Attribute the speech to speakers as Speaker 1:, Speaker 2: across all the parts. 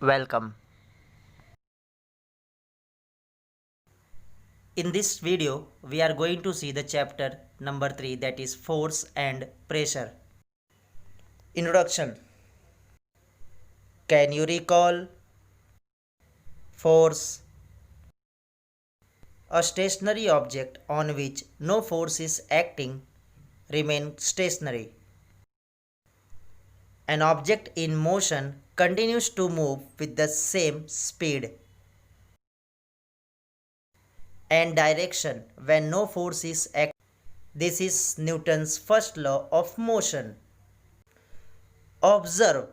Speaker 1: Welcome. In this video, we are going to see the chapter number 3, that is force and pressure. Introduction. Can you recall force? A stationary object on which no force is acting remains stationary. An object in motion continues to move with the same speed and direction when no force is acting. This is Newton's first law of motion. Observe.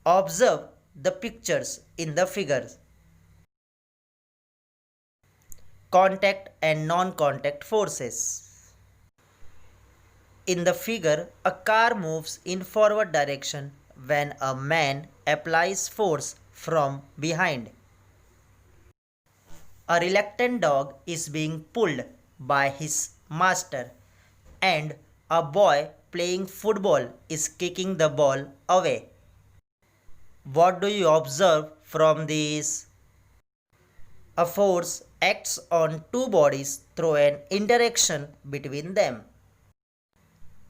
Speaker 1: Observe the pictures in the figures. Contact and non-contact forces. In the figure, a car moves in forward direction when a man applies force from behind. A reluctant dog is being pulled by his master, and a boy playing football is kicking the ball away. What do you observe from this? A force acts on two bodies through an interaction between them.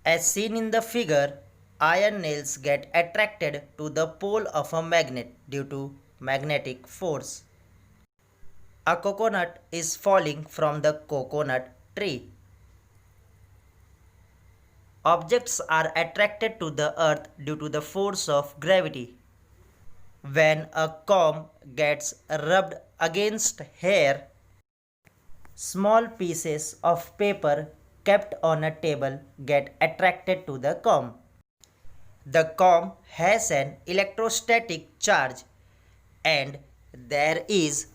Speaker 1: As seen in the figure, iron nails get attracted to the pole of a magnet due to magnetic force. A coconut is falling from the coconut tree. Objects are attracted to the earth due to the force of gravity. When a comb gets rubbed against hair, small pieces of paper kept on a table get attracted to the comb. The comb has an electrostatic charge and there is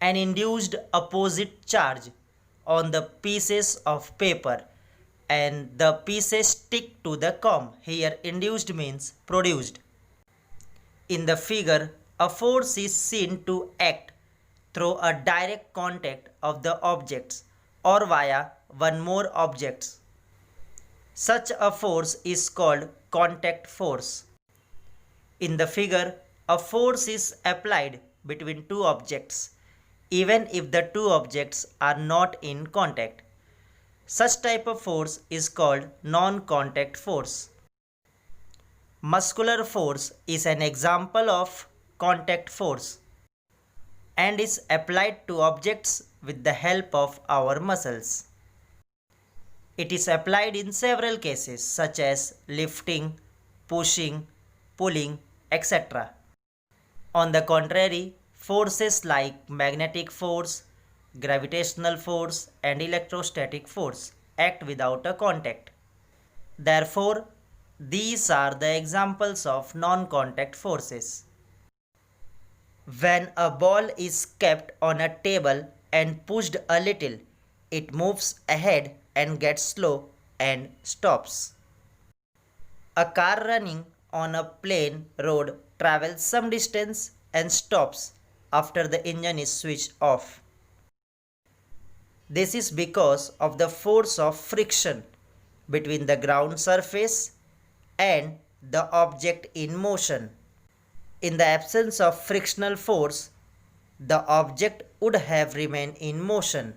Speaker 1: an induced opposite charge on the pieces of paper and the pieces stick to the comb. Here induced means produced. In the figure, a force is seen to act through a direct contact of the objects or via one more objects. Such a force is called contact force. In the figure, a force is applied between two objects, even if the two objects are not in contact. Such type of force is called non-contact force. Muscular force is an example of contact force and is applied to objects with the help of our muscles. It is applied in several cases such as lifting, pushing, pulling, etc. On the contrary, forces like magnetic force, gravitational force and electrostatic force act without a contact. Therefore, these are the examples of non-contact forces. When a ball is kept on a table and pushed a little, it moves ahead and gets slow and stops. A car running on a plain road travels some distance and stops after the engine is switched off. This is because of the force of friction between the ground surface and the object in motion. In the absence of frictional force, the object would have remained in motion.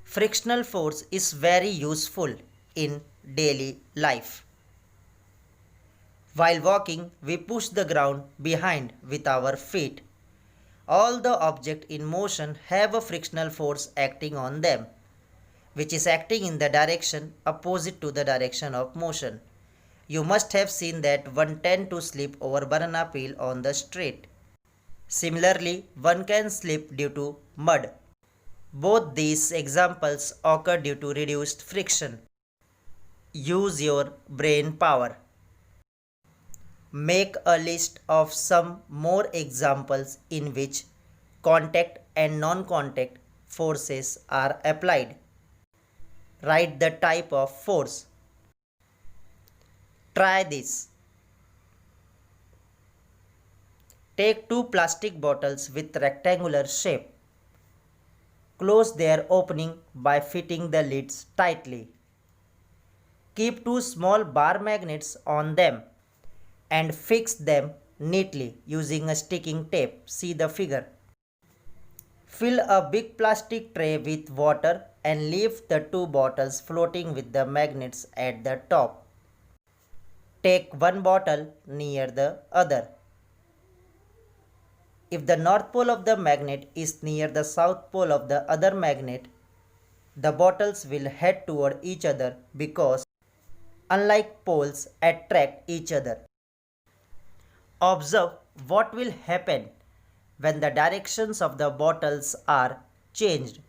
Speaker 1: Frictional force is very useful in daily life. While walking, we push the ground behind with our feet. All the objects in motion have a frictional force acting on them, which is acting in the direction opposite to the direction of motion. You must have seen that one tends to slip over banana peel on the street. Similarly, one can slip due to mud. Both these examples occur due to reduced friction. Use your brain power. Make a list of some more examples in which contact and non-contact forces are applied. Write the type of force. Try this. Take two plastic bottles with rectangular shape. Close their opening by fitting the lids tightly. Keep two small bar magnets on them. and fix them neatly using a sticking tape. See the figure. Fill a big plastic tray with water and leave the two bottles floating with the magnets at the top. Take one bottle near the other. If the north pole of the magnet is near the south pole of the other magnet, the bottles will head toward each other because unlike poles attract each other. Observe what will happen when the directions of the bottles are changed.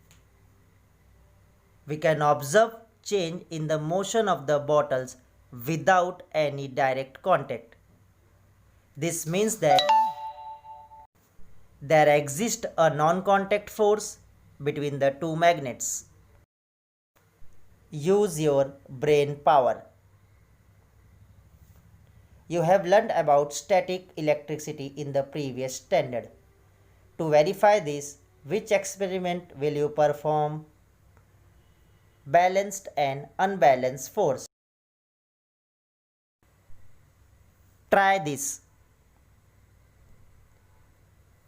Speaker 1: We can observe change in the motion of the bottles without any direct contact. This means that there exists a non-contact force between the two magnets. Use your brain power. You have learned about static electricity in the previous standard. To verify this, which experiment will you perform? Balanced and unbalanced force. Try this.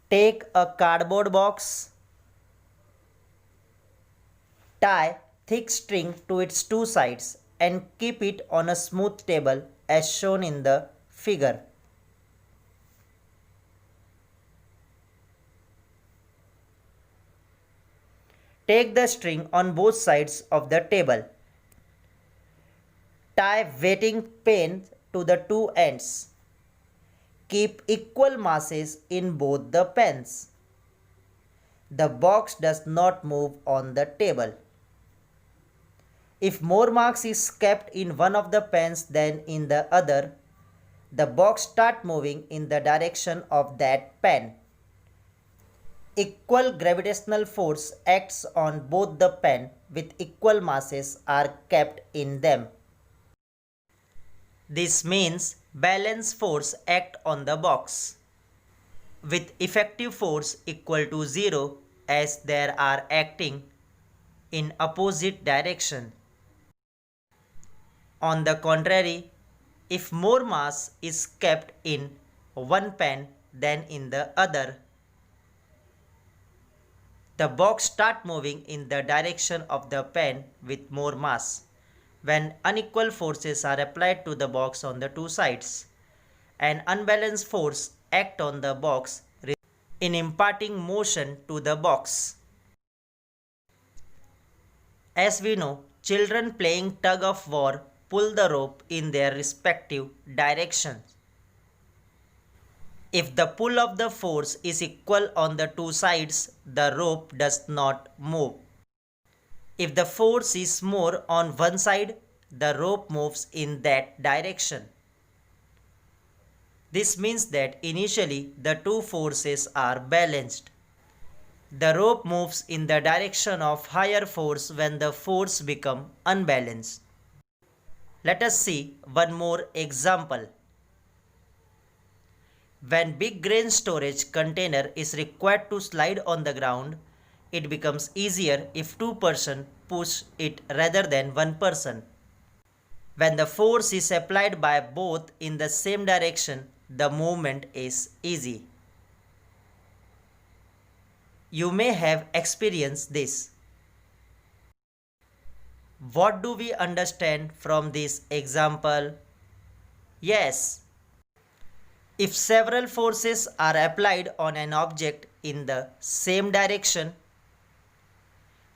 Speaker 1: Take a cardboard box, tie thick string to its two sides and keep it on a smooth table as shown in the figure. Take the string on both sides of the table. Tie wetting pen to the two ends. Keep equal masses in both the pens. The box does not move on the table. If more mass is kept in one of the pens than in the other, the box starts moving in the direction of that pen. Equal gravitational force acts on both the pen with equal masses are kept in them. This means balance force act on the box with effective force equal to 0 as they are acting in opposite direction. On the contrary, if more mass is kept in one pen than in the other, the box starts moving in the direction of the pen with more mass when unequal forces are applied to the box on the two sides. An unbalanced force acts on the box in imparting motion to the box. As we know, children playing tug of war pull the rope in their respective directions. If the pull of the force is equal on the two sides, the rope does not move. If the force is more on one side, the rope moves in that direction. This means that initially the two forces are balanced. The rope moves in the direction of higher force when the force becomes unbalanced. Let us see one more example. When big grain storage container is required to slide on the ground, it becomes easier if two persons push it rather than one person. When the force is applied by both in the same direction, the movement is easy. You may have experienced this. What do we understand from this example? Yes. If several forces are applied on an object in the same direction,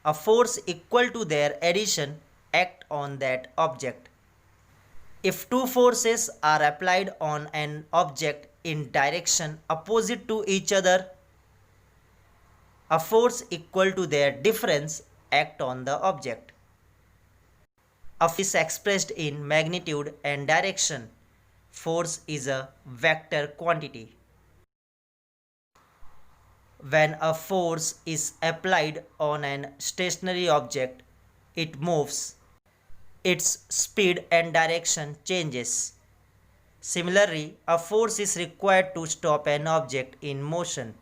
Speaker 1: a force equal to their addition acts on that object. If two forces are applied on an object in direction opposite to each other, a force equal to their difference acts on the object. A force is expressed in magnitude and direction. Force is a vector quantity. When a force is applied on an stationary object, it moves. Its speed and direction changes. Similarly, a force is required to stop an object in motion.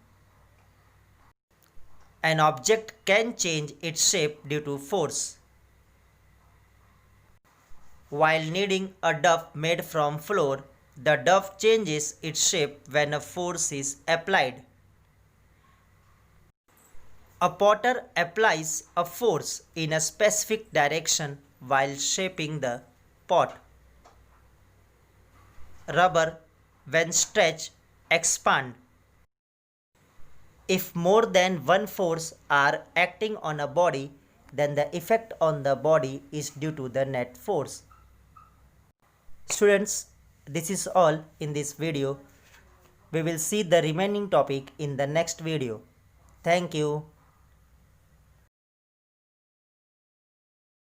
Speaker 1: An object can change its shape due to force. While kneading a dough made from flour, The dove changes its shape when a force is applied. A potter applies a force in a specific direction while shaping the pot. Rubber, when stretched, expand. If more than one force are acting on a body, then the effect on the body is due to the net force. Students, this is all in this video. We will see the remaining topic in the next video. Thank you.